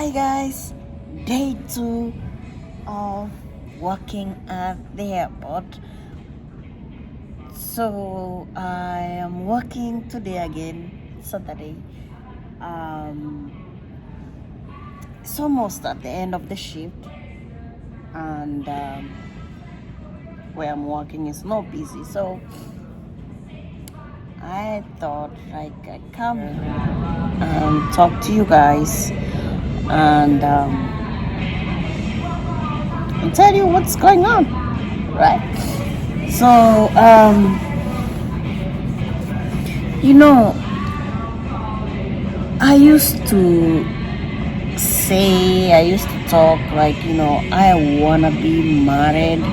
Hi guys, day 2 of working at the airport. So I am working today again, Saturday. It's almost at the end of the shift, and where I'm working is not busy. So I thought I'd come and talk to you guys and tell you what's going on, right? So I used to talk like, I wanna be married.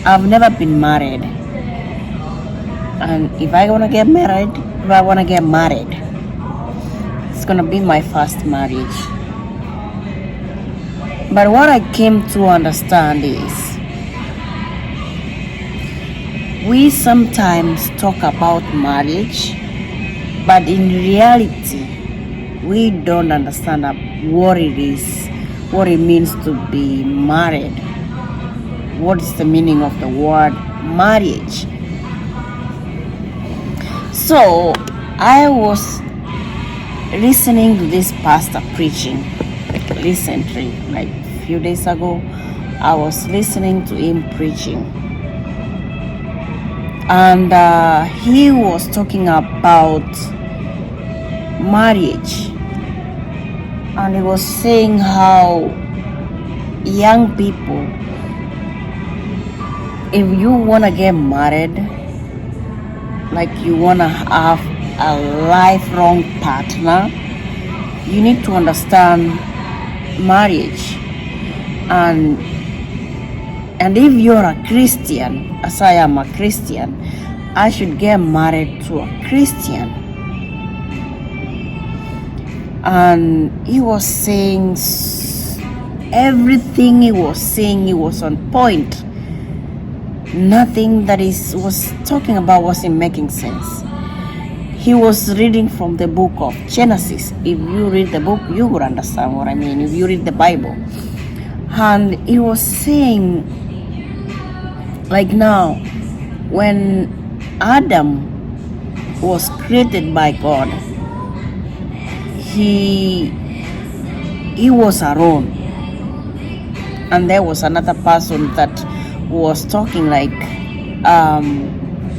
I've never been married, and if I wanna get married, it's gonna be my first marriage. But what I came to understand is, we sometimes talk about marriage, but in reality, we don't understand what it is, what it means to be married. What is the meaning of the word marriage? So I was listening to this pastor preaching recently, like a few days ago. I was listening to him preaching, and he was talking about marriage, and he was saying how young people, if you want to get married, like you want to have a lifelong partner, you need to understand marriage. And if you're a Christian, as I am a Christian, I should get married to a Christian. And he was saying everything he was saying, he was on point. Nothing that he was talking about wasn't making sense. He was reading from the book of Genesis. If you read the book, you would understand what I mean. If you read the Bible. And he was saying, like now, when Adam was created by God, he was alone. And there was another person that was talking, like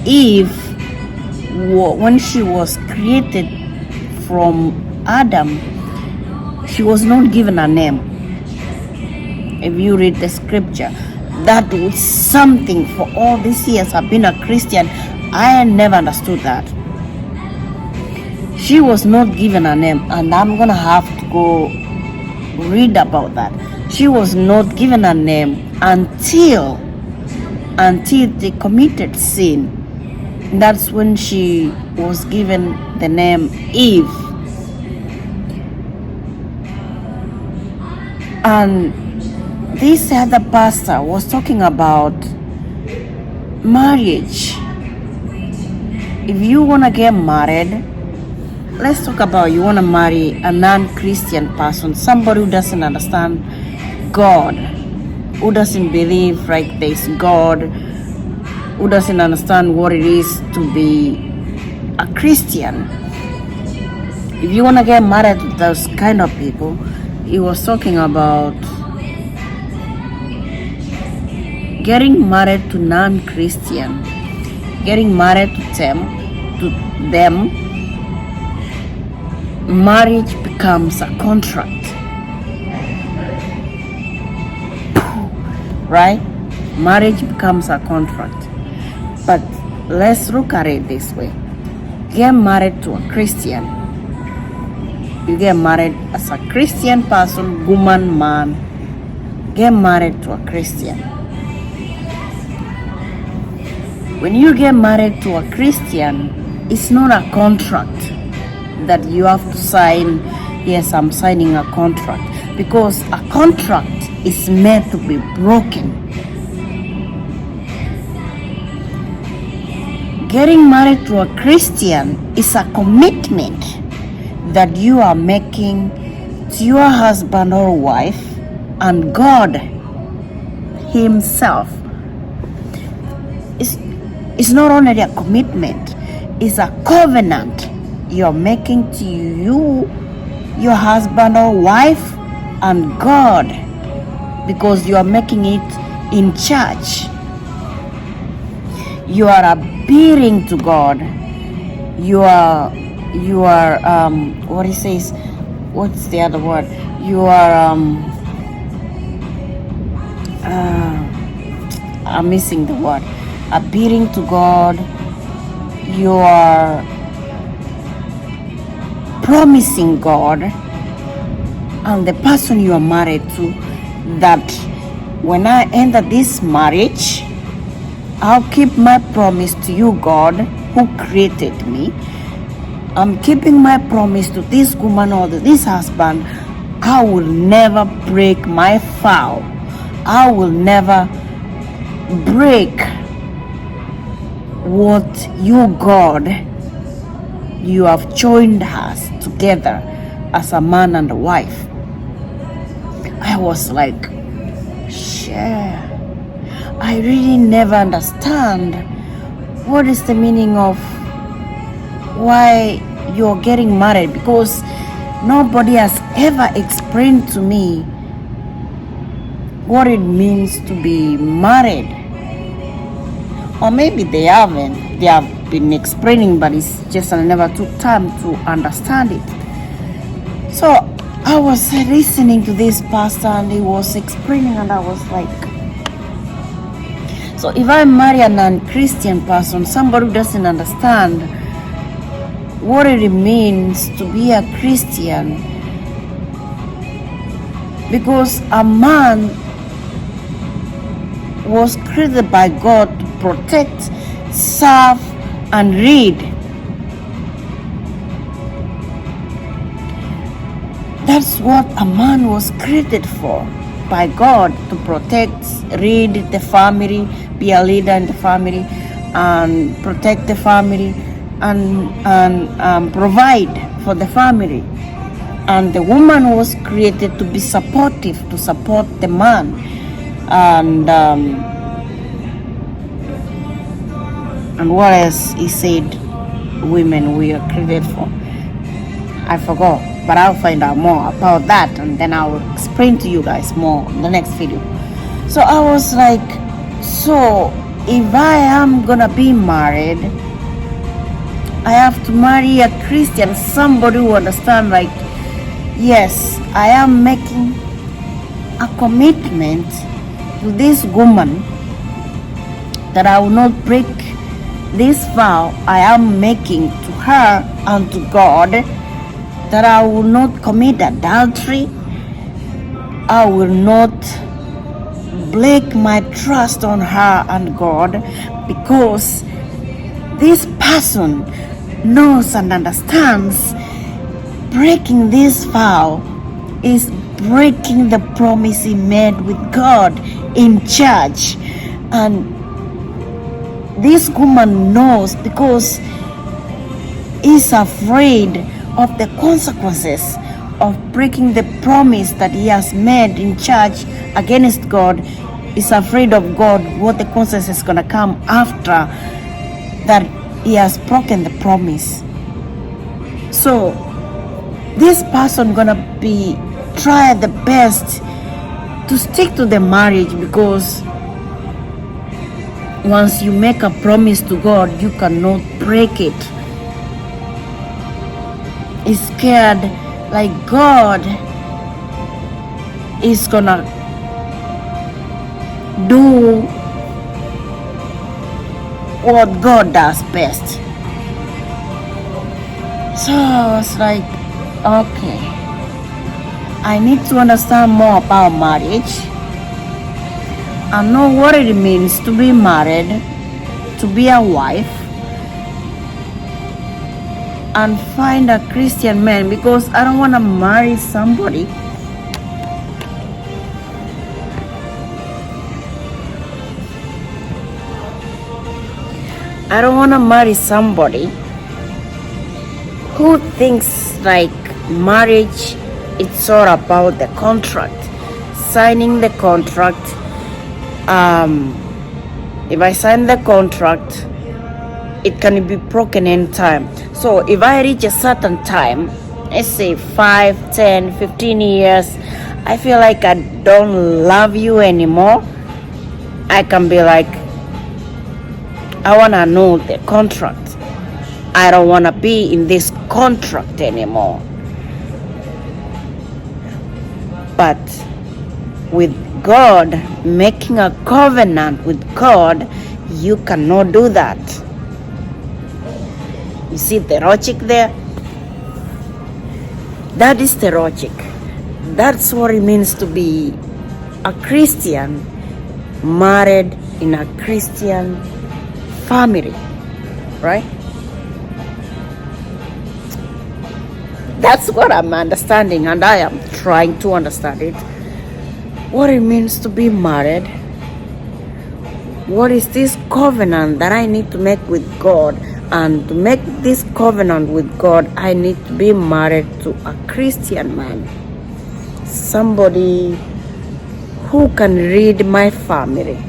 Eve, when she was created from Adam, she was not given a name. If you read the scripture, that was something. For all these years I've been a Christian, I never understood that. She was not given a name, and I'm gonna have to go read about that. She was not given a name until they committed sin. That's when she was given the name Eve. And this other pastor was talking about marriage. If you want to get married, let's talk about, you want to marry a non-Christian person, somebody who doesn't understand God, who doesn't believe like there's God, who doesn't understand what it is to be a Christian. If you want to get married to those kind of people, he was talking about getting married to non-Christian, getting married to them. Marriage becomes a contract, right? Marriage becomes a contract. But let's look at it this way. Get married to a Christian. You get married as a Christian person, woman, man. Get married to a Christian. When you get married to a Christian, it's not a contract that you have to sign. Yes, I'm signing a contract, because a contract is meant to be broken. Getting married to a Christian is a commitment that you are making to your husband or wife and God Himself. It's not only a commitment, it's a covenant you're making to you, your husband or wife, and God, because you are making it in church. You are appealing to God. You are what he says, what's the other word? You are I'm missing the word. Appealing to God. You are promising God and the person you are married to that when I enter this marriage, I'll keep my promise to you, God, who created me. I'm keeping my promise to this woman or to this husband. I will never break my vow. I will never break what you, God, you have joined us together as a man and a wife. I was like, share. I really never understand what is the meaning of why you're getting married, because nobody has ever explained to me what it means to be married. Or maybe they haven't. They have been explaining, but it's just I never took time to understand it. So I was listening to this pastor and he was explaining, and I was like, so if I marry a non-Christian person, somebody who doesn't understand what it means to be a Christian, because a man was created by God to protect, serve, and lead. That's what a man was created for by God, to protect, lead the family, be a leader in the family, and protect the family, and provide for the family. And the woman was created to be supportive, to support the man. And what else he said women we are created for? I forgot, but I'll find out more about that, and then I'll explain to you guys more in the next video. So I was like, so if I am gonna be married, I have to marry a Christian, somebody who understands, like, yes, I am making a commitment to this woman that I will not break this vow I am making to her and to God, that I will not commit adultery, I will not break my trust on her and God, because this person knows and understands breaking this vow is breaking the promise he made with God in church. And this woman knows, because he's afraid of the consequences of breaking the promise that he has made in church against God. He's afraid of God, what the consequences is gonna come after that he has broken the promise. So this person gonna be try the best to stick to the marriage, because once you make a promise to God, you cannot break it. He's scared, like God is gonna do what God does best. So I was like, okay, I need to understand more about marriage and know what it means to be married, to be a wife, and find a Christian man, because I don't want to marry somebody who thinks like marriage, it's all about the contract, signing the contract. If I sign the contract, it can be broken anytime. So if I reach a certain time, let's say 5, 10, 15 years, I feel like I don't love you anymore, I can be like, I want to annul the contract. I don't want to be in this contract anymore. But with God, making a covenant with God, you cannot do that. You see the logic there? That is the logic. That's what it means to be a Christian, married in a Christian family, right? That's what I'm understanding, and I am trying to understand it. What it means to be married. What is this covenant that I need to make with God? And to make this covenant with God, I need to be married to a Christian man. Somebody who can read my family.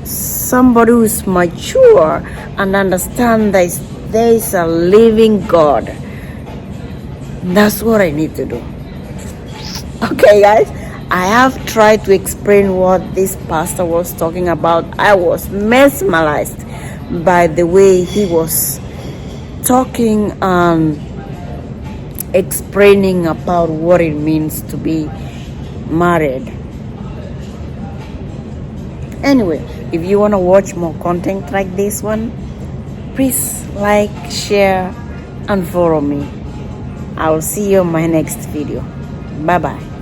Somebody who is mature and understand that there is a living God. That's what I need to do. Okay, guys, I have tried to explain what this pastor was talking about. I was mesmerized by the way he was talking and explaining about what it means to be married. Anyway, if you want to watch more content like this one, please like, share, and follow me. I will see you in my next video. Bye bye.